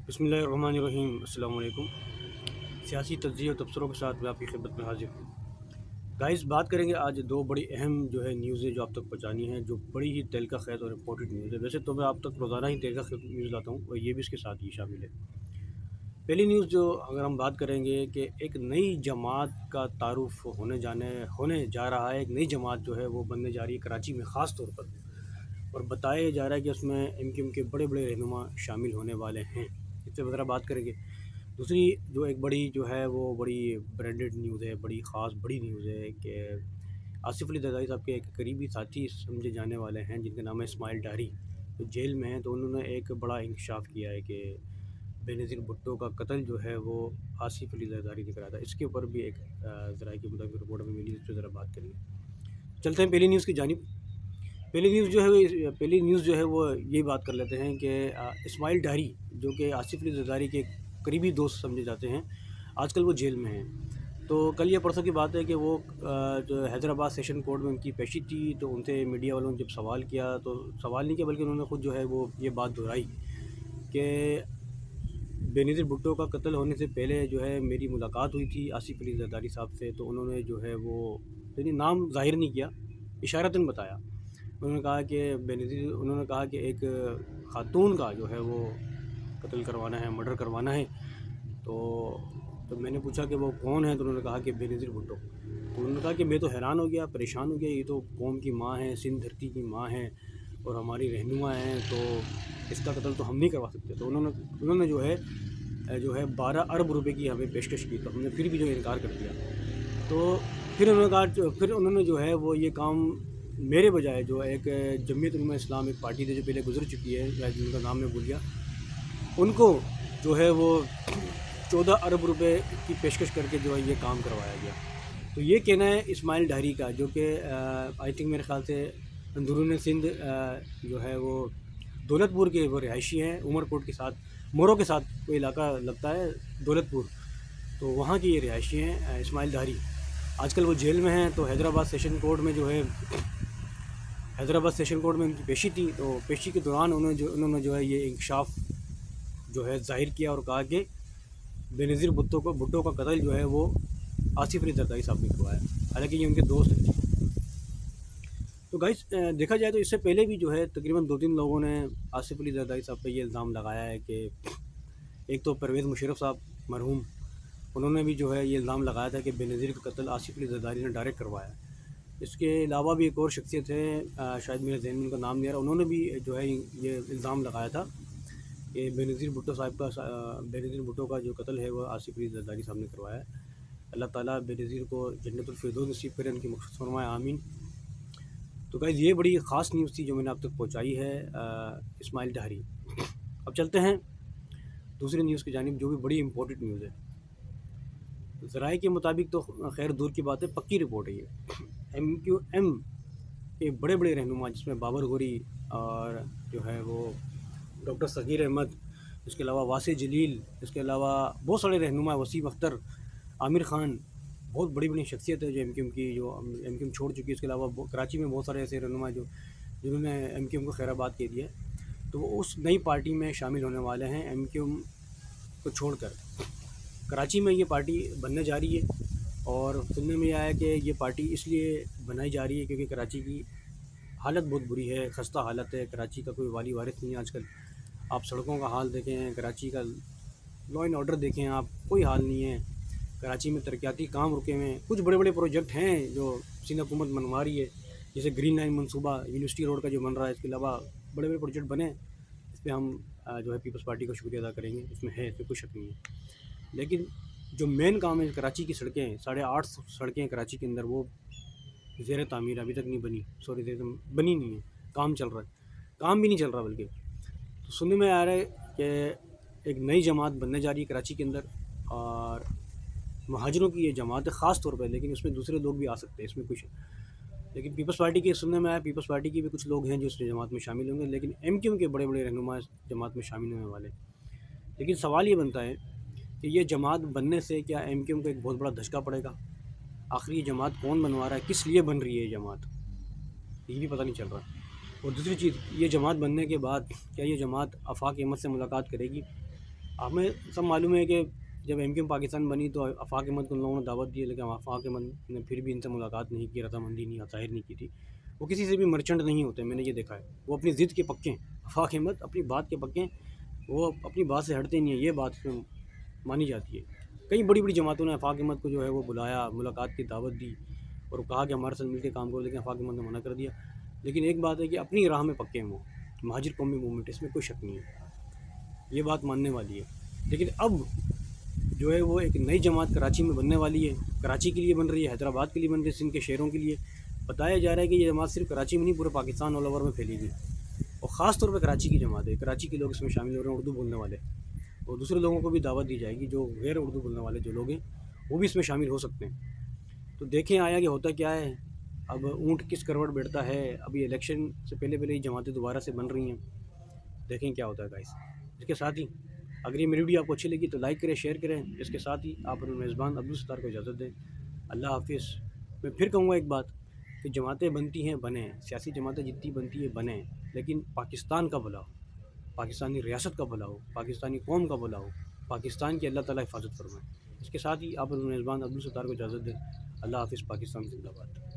بسم اللہ الرحمن الرحیم۔ السلام علیکم۔ سیاسی تجزیے اور تبصروں کے ساتھ میں آپ کی خدمت میں حاضر ہوں۔ گائز، بات کریں گے آج دو بڑی اہم نیوزیں جو آپ تک پہنچانی ہیں، جو بڑی ہی تہلکہ خیز اور امپورٹنٹ نیوز ہے۔ ویسے تو میں آپ تک روزانہ ہی تہلکہ خیز نیوز لاتا ہوں، اور یہ بھی اس کے ساتھ ہی شامل ہے۔ پہلی نیوز جو اگر ہم بات کریں گے کہ ایک نئی جماعت کا تعارف ہونے جا رہا ہے۔ ایک نئی جماعت جو ہے وہ بننے جا رہی ہے کراچی میں خاص طور پر، اور بتایا جا رہا ہے کہ اس میں ایم کے بڑے بڑے رہنما شامل ہونے والے ہیں۔ اس سے وغیرہ بات کریں گے۔ دوسری جو ایک بڑی جو ہے وہ بڑی برانڈڈ نیوز ہے، بڑی خاص بڑی نیوز ہے کہ آصف علی زرداری صاحب کے ایک قریبی ساتھی سمجھے جانے والے ہیں جن کا نام ہے اسماعیل ڈاری، تو جیل میں ہیں۔ تو انہوں نے ایک بڑا انکشاف کیا ہے کہ بے نظیر بھٹو کا قتل جو ہے وہ آصف علی زرداری نے کرایا تھا۔ اس کے اوپر بھی ایک ذرائع کے مطابق رپورٹ میں ملی، اس پہ ذرا بات کریں گے۔ چلتے ہیں پہلی نیوز کی جانب۔ پہلی نیوز جو ہے وہ یہ بات کر لیتے ہیں کہ اسماعیل ڈاری جو کہ آصف علی زرداری کے قریبی دوست سمجھے جاتے ہیں، آج کل وہ جیل میں ہیں۔ تو کل یا پرسوں کی بات ہے کہ وہ جو حیدرآباد سیشن کورٹ میں ان کی پیشی تھی، تو ان سے میڈیا والوں نے جب سوال کیا، تو سوال نہیں کیا بلکہ انہوں نے خود جو ہے وہ یہ بات دہرائی کہ بے نظیر بھٹو کا قتل ہونے سے پہلے جو ہے میری ملاقات ہوئی تھی آصف علی زرداری صاحب سے۔ تو انہوں نے جو ہے وہ یعنی نام ظاہر نہیں کیا، اشارتاً بتایا۔ انہوں نے کہا کہ ایک خاتون کا جو ہے وہ قتل کروانا ہے، مرڈر کروانا ہے۔ تو میں نے پوچھا کہ وہ کون ہے، تو انہوں نے کہا کہ بے نظیر بھٹو۔ تو انہوں نے کہا کہ میں تو حیران ہو گیا، پریشان ہو گیا، یہ تو قوم کی ماں ہے، سندھ دھرتی کی ماں ہے اور ہماری رہنما ہیں، تو اس کا قتل تو ہم نہیں کروا سکتے۔ تو انہوں نے جو ہے 12 ارب روپے کی ہمیں پیشکش کی، تو ہم نے پھر بھی جو ہے انکار کر دیا۔ تو پھر انہوں نے جو ہے وہ یہ کام میرے بجائے جو ایک جمعیت علماء اسلام ایک پارٹی تھی جو پہلے گزر چکی ہے، یا جن کا نام میں بھول گیا، ان کو جو ہے وہ 14 ارب روپے کی پیشکش کر کے جو ہے یہ کام کروایا گیا۔ تو یہ کہنا ہے اسماعیل ڈاری کا، جو کہ آئی تھنک میرے خیال سے اندرون سندھ جو ہے وہ دولت پور کے وہ رہائشی ہیں، عمر کوٹ کے ساتھ مورو کے ساتھ کوئی علاقہ لگتا ہے دولت پور، تو وہاں کی یہ رہائشی ہیں اسماعیل ڈاری۔ آج کل وہ جیل میں ہیں۔ تو حیدرآباد سیشن کورٹ میں ان کی پیشی تھی، تو پیشی کے دوران انہوں نے جو ہے یہ انکشاف جو ہے ظاہر کیا اور کہا کہ بے نظیر بھٹو کا قتل جو ہے وہ آصف علی زرداری صاحب نے کروایا، حالانکہ یہ ان کے دوست ہیں۔ تو گائز، دیکھا جائے تو اس سے پہلے بھی جو ہے تقریباً 2-3 لوگوں نے آصف علی زرداری صاحب پہ یہ الزام لگایا ہے کہ ایک تو پرویز مشرف صاحب مرحوم، انہوں نے بھی جو ہے یہ الزام لگایا تھا کہ بے نظیر کا قتل آصف علی زرداری نے ڈائریکٹ کروایا۔ اس کے علاوہ بھی ایک اور شخصیت ہے، شاید میرے ذہن میں ان کا نام نہیں آ رہا، انہوں نے بھی جو ہے یہ الزام لگایا تھا کہ بے نظیر بھٹو کا جو قتل ہے وہ آصف علی زرداری صاحب نے کروایا ہے۔ اللہ تعالیٰ بے نظیر کو جنت الفردوس نصیب کرے، ان کی مغفرت فرمائے، آمین۔ تو گائز، یہ بڑی خاص نیوز تھی جو میں نے آپ تک پہنچائی ہے اسماعیل ڈاری۔ اب چلتے ہیں دوسری نیوز کی جانب، جو بھی بڑی امپورٹنٹ نیوز ہے۔ ذرائع کے مطابق تو خیر دور کی بات ہے، پکی رپورٹ ہے یہ۔ ایم کے بڑے بڑے رہنما، جس میں بابر غوری اور جو ہے وہ ڈاکٹر صغیر احمد، اس کے علاوہ واسع جلیل، اس کے علاوہ بہت سارے رہنما، وسیم اختر، عامر خان، بہت بڑی بڑی شخصیت ہے جو ایم کیو ایم چھوڑ چکی ہے۔ اس کے علاوہ کراچی میں بہت سارے ایسے رہنما جنہوں نے ایم کیو ایم کو خیر آباد کہہ دیا ہے، تو وہ اس نئی پارٹی میں شامل ہونے والے ہیں ایم کیو ایم کو چھوڑ کر۔ کراچی میں یہ پارٹی بننے جا رہی ہے، اور سننے میں آیا کہ یہ پارٹی اس لیے بنائی جا رہی ہے کیونکہ کراچی کی حالت بہت بری ہے، خستہ حالت ہے۔ کراچی کا کوئی والی وارث نہیں ہے آج کل۔ آپ سڑکوں کا حال دیکھیں، کراچی کا لا اینڈ آرڈر دیکھیں، آپ کوئی حال نہیں ہے۔ کراچی میں ترقیاتی کام رکے ہوئے ہیں۔ کچھ بڑے بڑے پروجیکٹ ہیں جو سندھ حکومت منوا رہی ہے، جیسے گرین لائن منصوبہ یونیورسٹی روڈ کا جو بن رہا ہے، اس کے علاوہ بڑے بڑے پروجیکٹ بنے، اس پہ ہم جو ہے پیپلز پارٹی کا شکریہ ادا کریں گے، اس میں ہے، اس میں کوئی شک نہیں ہے۔ لیکن جو مین کام ہے کراچی کی سڑکیں، 8.5 سڑکیں کراچی کے اندر، وہ زیر تعمیر ابھی تک نہیں بنی نہیں ہے، کام چل رہا ہے، کام بھی نہیں چل رہا بلکہ۔ تو سننے میں آ رہا ہے کہ ایک نئی جماعت بننے جا رہی ہے کراچی کے اندر، اور مہاجروں کی یہ جماعت ہے خاص طور پہ، لیکن اس میں دوسرے لوگ بھی آ سکتے ہیں، اس میں کچھ۔ لیکن پیپلز پارٹی کے سننے میں آیا، پیپلز پارٹی کے بھی کچھ لوگ ہیں جو اس جماعت میں شامل ہوں گے، لیکن ایم کیو ایم کے بڑے بڑے رہنما اس جماعت میں شامل ہونے والے۔ لیکن سوال یہ بنتا ہے کہ یہ جماعت بننے سے کیا ایم کیو ایم کو ایک بہت بڑا دھچکا پڑے گا؟ آخر یہ جماعت کون بنوا رہا ہے، کس لیے بن رہی ہے یہ جماعت، یہ بھی پتہ نہیں چل رہا۔ اور دوسری چیز، یہ جماعت بننے کے بعد کیا یہ جماعت آفاق احمد سے ملاقات کرے گی؟ ہمیں سب معلوم ہے کہ جب ایم کیو ایم پاکستان بنی تو آفاق احمد کو ان لوگوں نے دعوت دی، لیکن آفاق احمد نے پھر بھی ان سے ملاقات نہیں کی، رضامندی نہیں ظاہر نہیں کی تھی۔ وہ کسی سے بھی مرچنٹ نہیں ہوتے، میں نے یہ دیکھا ہے، وہ اپنی ضد کے پکے ہیں۔ آفاق احمد اپنی بات کے پکے ہیں، وہ اپنی بات سے ہٹتے نہیں ہیں، یہ بات مانی جاتی ہے۔ کئی بڑی بڑی جماعتوں نے آفاق احمد کو جو ہے وہ بلایا، ملاقات کی دعوت دی اور کہا کہ ہمارے ساتھ مل کے کام کرو، لیکن آفاق احمد نے منع کر دیا۔ لیکن ایک بات ہے کہ اپنی راہ میں پکے ہیں وہ، مہاجر قومی موومنٹ، اس میں کوئی شک نہیں ہے، یہ بات ماننے والی ہے۔ لیکن اب جو ہے وہ ایک نئی جماعت کراچی میں بننے والی ہے، کراچی کے لیے بن رہی ہے، حیدرآباد کے لیے بن رہی ہے، سندھ کے شہروں کے لیے۔ بتایا جا رہا ہے کہ یہ جماعت صرف کراچی میں نہیں، پورے پاکستان آل اوور میں پھیلی گئی، اور خاص طور پہ کراچی کی جماعت ہے، کراچی کے لوگ اس میں شامل ہو رہے ہیں، اردو بولنے والے، اور دوسرے لوگوں کو بھی دعوت دی جائے گی، جو غیر اردو بولنے والے جو لوگ ہیں وہ بھی اس میں شامل ہو سکتے ہیں۔ تو دیکھیں آیا کہ ہوتا کیا ہے، اب اونٹ کس کروٹ بیٹھتا ہے۔ ابھی الیکشن سے پہلے ہی جماعتیں دوبارہ سے بن رہی ہیں، دیکھیں کیا ہوتا ہے گائس۔ اس کے ساتھ ہی اگر یہ میری ویڈیو آپ کو اچھی لگی تو لائک کریں، شیئر کریں۔ اس کے ساتھ ہی آپ اپنے میزبان عبدالستار کو اجازت دیں۔ اللہ حافظ۔ میں پھر کہوں گا ایک بات کہ جماعتیں بنتی ہیں بنیں، سیاسی جماعتیں جتنی بنتی ہیں بنیں، لیکن پاکستان کا بھلا ہو، پاکستانی ریاست کا بھلا ہو، پاکستانی قوم کا بھلا ہو، پاکستان کی اللہ تعالیٰ حفاظت فرمائے۔ اس کے ساتھ ہی آپ اپنے میزبان عبدالستار کو اجازت دیں۔ اللہ حافظ۔ پاکستان زندہ باد۔